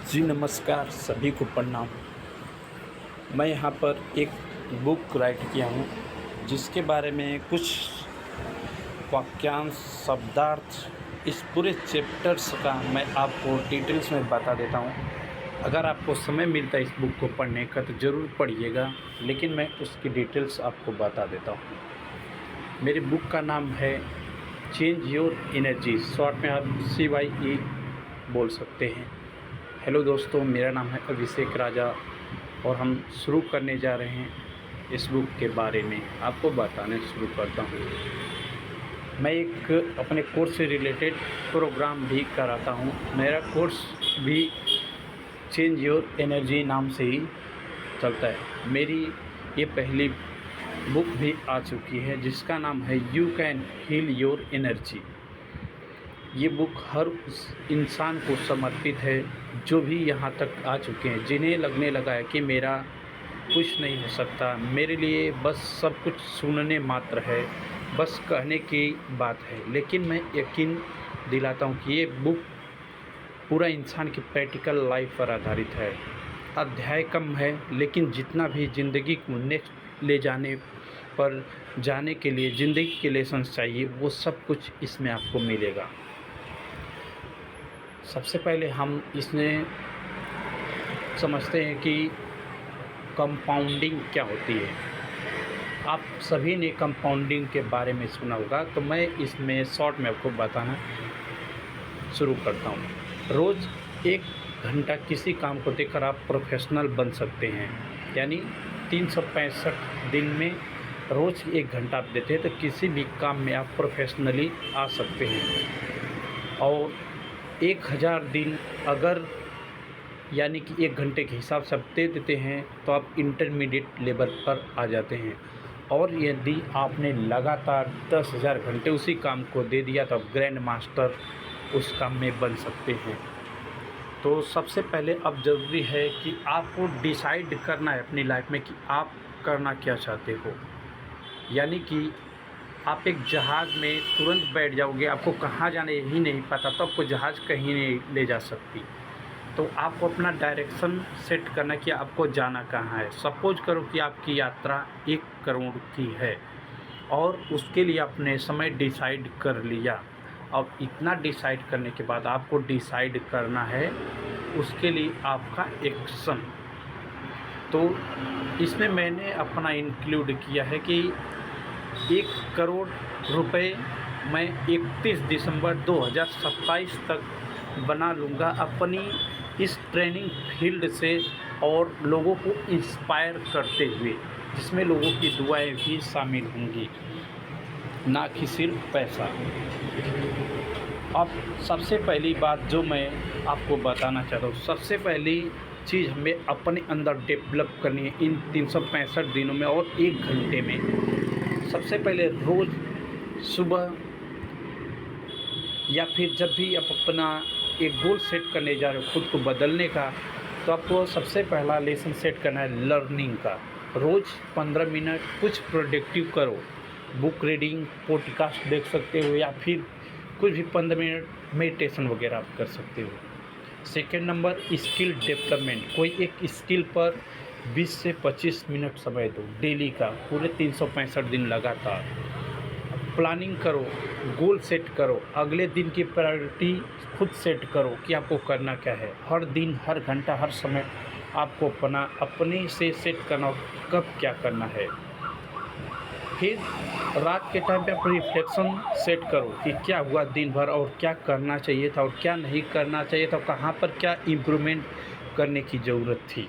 जी नमस्कार, सभी को प्रणाम। मैं यहाँ पर एक बुक राइट किया हूँ जिसके बारे में कुछ वाक्यांश, शब्दार्थ, इस पूरे चैप्टर्स का मैं आपको डिटेल्स में बता देता हूँ। अगर आपको समय मिलता है इस बुक को पढ़ने का तो ज़रूर पढ़िएगा, लेकिन मैं उसकी डिटेल्स आपको बता देता हूँ। मेरी बुक का नाम है चेंज योर एनर्जी, शॉर्ट में आप CYE बोल सकते हैं। हेलो दोस्तों, मेरा नाम है अभिषेक राजा और हम शुरू करने जा रहे हैं इस बुक के बारे में आपको बताने शुरू करता हूँ। मैं एक अपने कोर्स से रिलेटेड प्रोग्राम भी कराता हूँ। मेरा कोर्स भी चेंज योर एनर्जी नाम से ही चलता है। मेरी ये पहली बुक भी आ चुकी है जिसका नाम है you can heal your energy. ये बुक हर उस इंसान को समर्पित है जो भी यहाँ तक आ चुके हैं, जिन्हें लगने लगा है कि मेरा कुछ नहीं हो सकता, मेरे लिए बस सब कुछ सुनने मात्र है, बस कहने की बात है। लेकिन मैं यकीन दिलाता हूँ कि ये बुक पूरा इंसान की प्रैक्टिकल लाइफ पर आधारित है। अध्याय कम है, लेकिन जितना भी ज़िंदगी को नेक्स्ट ले जाने पर जाने के लिए ज़िंदगी के लेसन्स चाहिए, वो सब कुछ इसमें आपको मिलेगा। सबसे पहले हम इसमें समझते हैं कि कंपाउंडिंग क्या होती है। आप सभी ने कंपाउंडिंग के बारे में सुना होगा, तो मैं इसमें शॉर्ट में आपको बताना शुरू करता हूँ। रोज़ 1 घंटा किसी काम को देकर आप प्रोफेशनल बन सकते हैं। यानी 365 दिन में रोज़ 1 घंटा आप देते हैं तो किसी भी काम में आप प्रोफेशनली आ सकते हैं। और 1000 दिन अगर यानी कि 1 घंटे के हिसाब से आप दे देते हैं तो आप इंटरमीडिएट लेवल पर आ जाते हैं। और यदि आपने लगातार 10,000 घंटे उसी काम को दे दिया तो आप ग्रैंड मास्टर उस काम में बन सकते हैं। तो सबसे पहले अब ज़रूरी है कि आपको डिसाइड करना है अपनी लाइफ में कि आप करना क्या चाहते हो। यानी कि आप एक जहाज़ में तुरंत बैठ जाओगे, आपको कहाँ जाना यही नहीं पता, तो आपको जहाज़ कहीं नहीं ले जा सकती। तो आपको अपना डायरेक्शन सेट करना कि आपको जाना कहाँ है। सपोज करो कि आपकी यात्रा 1 करोड़ की है और उसके लिए आपने समय डिसाइड कर लिया। अब इतना डिसाइड करने के बाद आपको डिसाइड करना है उसके लिए आपका एक्शन। तो इसमें मैंने अपना इंक्लूड किया है कि 1 करोड़ रुपए मैं 31 दिसंबर 2027 तक बना लूँगा अपनी इस ट्रेनिंग फील्ड से और लोगों को इंस्पायर करते हुए, जिसमें लोगों की दुआएं भी शामिल होंगी, ना कि सिर्फ पैसा। अब सबसे पहली बात जो मैं आपको बताना चाहता हूँ, सबसे पहली चीज़ हमें अपने अंदर डेवलप करनी है इन 365 दिनों में और 1 घंटे में। सबसे पहले रोज़ सुबह या फिर जब भी आप अपना एक गोल सेट करने जा रहे हो खुद को बदलने का, तो आपको सबसे पहला लेसन सेट करना है लर्निंग का। रोज़ 15 मिनट कुछ प्रोडक्टिव करो। बुक रीडिंग, पॉडकास्ट देख सकते हो या फिर कुछ भी 15 मिनट मेडिटेशन वगैरह आप कर सकते हो। Second number, skill development. कोई एक स्किल पर 20 से 25 मिनट समय दो डेली का, पूरे 365 दिन लगातार। प्लानिंग करो, गोल सेट करो, अगले दिन की प्रायोरिटी खुद सेट करो कि आपको करना क्या है। हर दिन, हर घंटा, हर समय आपको अपने से सेट करना कब क्या करना है। फिर रात के टाइम पे आप रिफ्लेक्शन सेट करो कि क्या हुआ दिन भर और क्या करना चाहिए था और क्या नहीं करना चाहिए था, कहाँ पर क्या इम्प्रूवमेंट करने की ज़रूरत थी।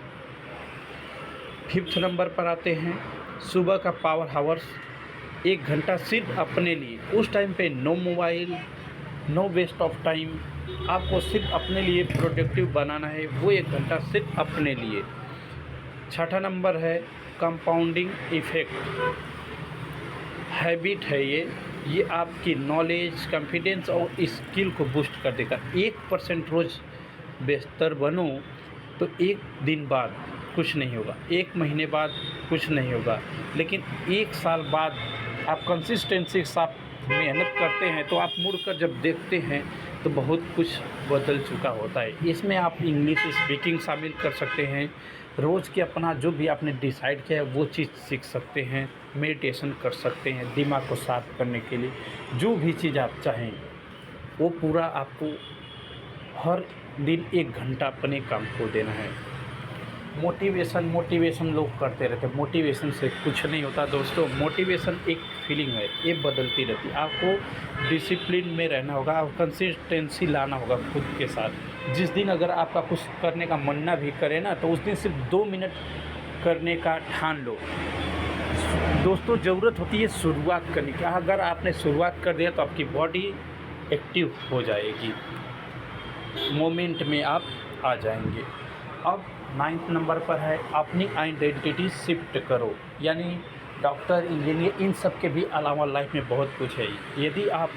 5th नंबर पर आते हैं, सुबह का पावर हावर्स। 1 घंटा सिर्फ अपने लिए। उस टाइम पे no mobile, no waste of time. आपको सिर्फ अपने लिए प्रोडक्टिव बनाना है, वो 1 घंटा सिर्फ अपने लिए। 6ठा नंबर है कंपाउंडिंग इफ़ेक्ट। हैबिट है ये आपकी नॉलेज, कॉन्फिडेंस और स्किल को बूस्ट कर देगा। 1% रोज़ बेहतर बनो तो 1 दिन बाद कुछ नहीं होगा, 1 महीने बाद कुछ नहीं होगा, लेकिन 1 साल बाद आप कंसिस्टेंसी के साथ मेहनत करते हैं तो आप मुड़कर जब देखते हैं तो बहुत कुछ बदल चुका होता है। इसमें आप इंग्लिश स्पीकिंग शामिल कर सकते हैं, रोज़ के अपना जो भी आपने डिसाइड किया है वो चीज़ सीख सकते हैं, मेडिटेशन कर सकते हैं दिमाग को साफ करने के लिए। जो भी चीज़ आप चाहें वो पूरा आपको हर दिन 1 घंटा अपने काम को देना है। मोटिवेशन लोग करते रहते हैं, मोटिवेशन से कुछ नहीं होता दोस्तों। मोटिवेशन एक फीलिंग है, ये बदलती रहती है। आपको डिसिप्लिन में रहना होगा, आपको कंसिस्टेंसी लाना होगा खुद के साथ। जिस दिन अगर आपका कुछ करने का मन ना भी करे ना, तो उस दिन सिर्फ 2 मिनट करने का ठान लो। दोस्तों ज़रूरत होती है शुरुआत करने की। अगर आपने शुरुआत कर दिया तो आपकी बॉडी एक्टिव हो जाएगी, मोमेंट में आप आ जाएंगे। अब 9th नंबर पर है अपनी आइडेंटिटी शिफ्ट करो, यानी डॉक्टर, इंजीनियर, इन सब के भी अलावा लाइफ में बहुत कुछ है। यदि आप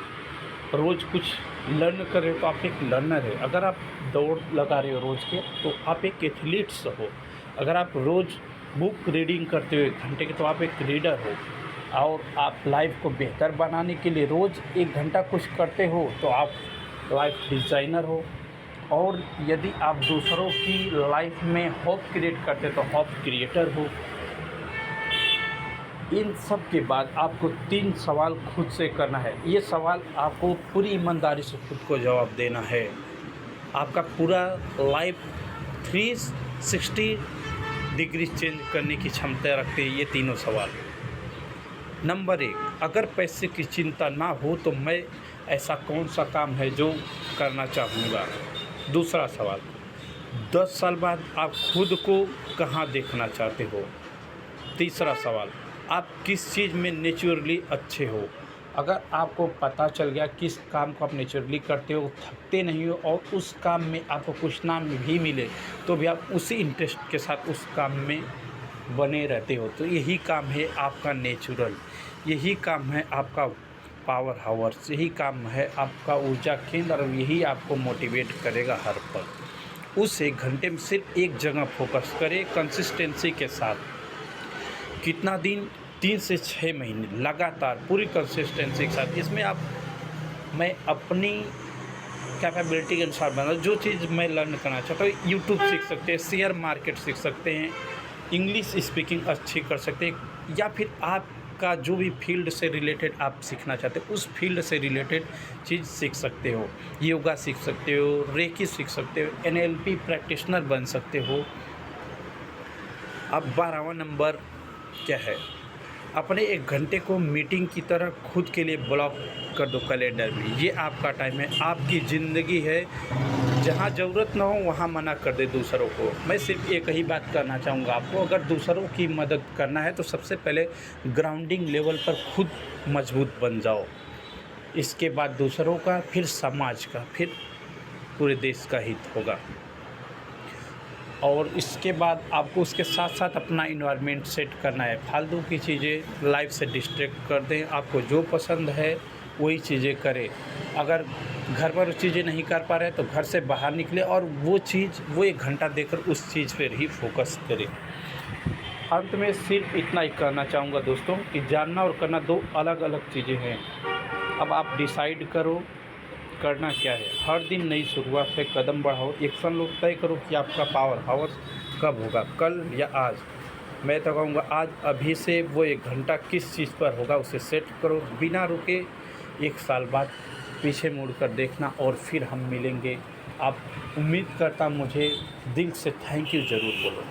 रोज़ कुछ लर्न कर रहे हो तो आप एक लर्नर है। अगर आप दौड़ लगा रहे हो रोज़ के तो आप एक एथलीट्स हो। अगर आप रोज़ बुक रीडिंग करते हो 1 घंटे की तो आप एक रीडर हो। और आप लाइफ को बेहतर बनाने के लिए रोज़ 1 घंटा कुछ करते हो तो आप लाइफ डिज़ाइनर हो। और यदि आप दूसरों की लाइफ में होप क्रिएट करते तो होप क्रिएटर हो। इन सब के बाद आपको 3 सवाल खुद से करना है। ये सवाल आपको पूरी ईमानदारी से खुद को जवाब देना है। आपका पूरा लाइफ 360 डिग्री चेंज करने की क्षमता रखते हैं ये तीनों सवाल। नंबर 1, अगर पैसे की चिंता ना हो तो मैं ऐसा कौन सा काम है जो करना चाहूँगा। दूसरा सवाल, 10 साल बाद आप खुद को कहाँ देखना चाहते हो। तीसरा सवाल, आप किस चीज़ में नेचुरली अच्छे हो। अगर आपको पता चल गया किस काम को आप नेचुरली करते हो, थकते नहीं हो और उस काम में आपको कुछ नाम भी मिले तो भी आप उसी इंटरेस्ट के साथ उस काम में बने रहते हो, तो यही काम है आपका नेचुरल, यही काम है आपका पावर हावर्स, यही काम है आपका ऊर्जा केंद्र और यही आपको मोटिवेट करेगा हर पल। उस 1 घंटे में सिर्फ एक जगह फोकस करें कंसिस्टेंसी के साथ। कितना दिन, 3 से 6 महीने लगातार पूरी कंसिस्टेंसी के साथ। इसमें मैं अपनी कैपेबिलिटी के अनुसार बना, जो चीज़ मैं लर्न करना चाहता हूँ यूट्यूब सीख सकते हैं, शेयर मार्केट सीख सकते हैं, इंग्लिश स्पीकिंग अच्छी कर सकते हैं, या फिर आपका जो भी फील्ड से रिलेटेड आप सीखना चाहते हो उस फील्ड से रिलेटेड चीज़ सीख सकते हो। योगा सीख सकते हो, रेकी सीख सकते हो, NLP प्रैक्टिशनर बन सकते हो। अब 12वां नंबर क्या है, अपने 1 घंटे को मीटिंग की तरह खुद के लिए ब्लॉक कर दो कैलेंडर में। ये आपका टाइम है, आपकी ज़िंदगी है, जहाँ ज़रूरत ना हो वहाँ मना कर दे दूसरों को। मैं सिर्फ एक ही बात करना चाहूँगा आपको, अगर दूसरों की मदद करना है तो सबसे पहले ग्राउंडिंग लेवल पर खुद मजबूत बन जाओ, इसके बाद दूसरों का, फिर समाज का, फिर पूरे देश का हित होगा। और इसके बाद आपको उसके साथ साथ अपना इन्वायरमेंट सेट करना है। फालतू की चीज़ें लाइफ से डिस्ट्रैक्ट कर दें, आपको जो पसंद है वही चीज़ें करें। अगर घर पर चीज़ें नहीं कर पा रहे तो घर से बाहर निकले और वो 1 घंटा देकर उस चीज़ पर ही फोकस करें। अंत में सिर्फ इतना ही कहना चाहूँगा दोस्तों कि जानना और करना 2 अलग अलग चीज़ें हैं। अब आप डिसाइड करो करना क्या है। हर दिन नई शुरुआत है, कदम बढ़ाओ, एक्शन लो, तय करो कि आपका पावर हावर्स कब होगा, कल या आज। मैं तो कहूँगा आज, अभी से वो 1 घंटा किस चीज़ पर होगा उसे सेट करो, बिना रुके। 1 साल बाद पीछे मुड़कर देखना और फिर हम मिलेंगे। आप उम्मीद करता मुझे दिल से थैंक यू ज़रूर बोलो।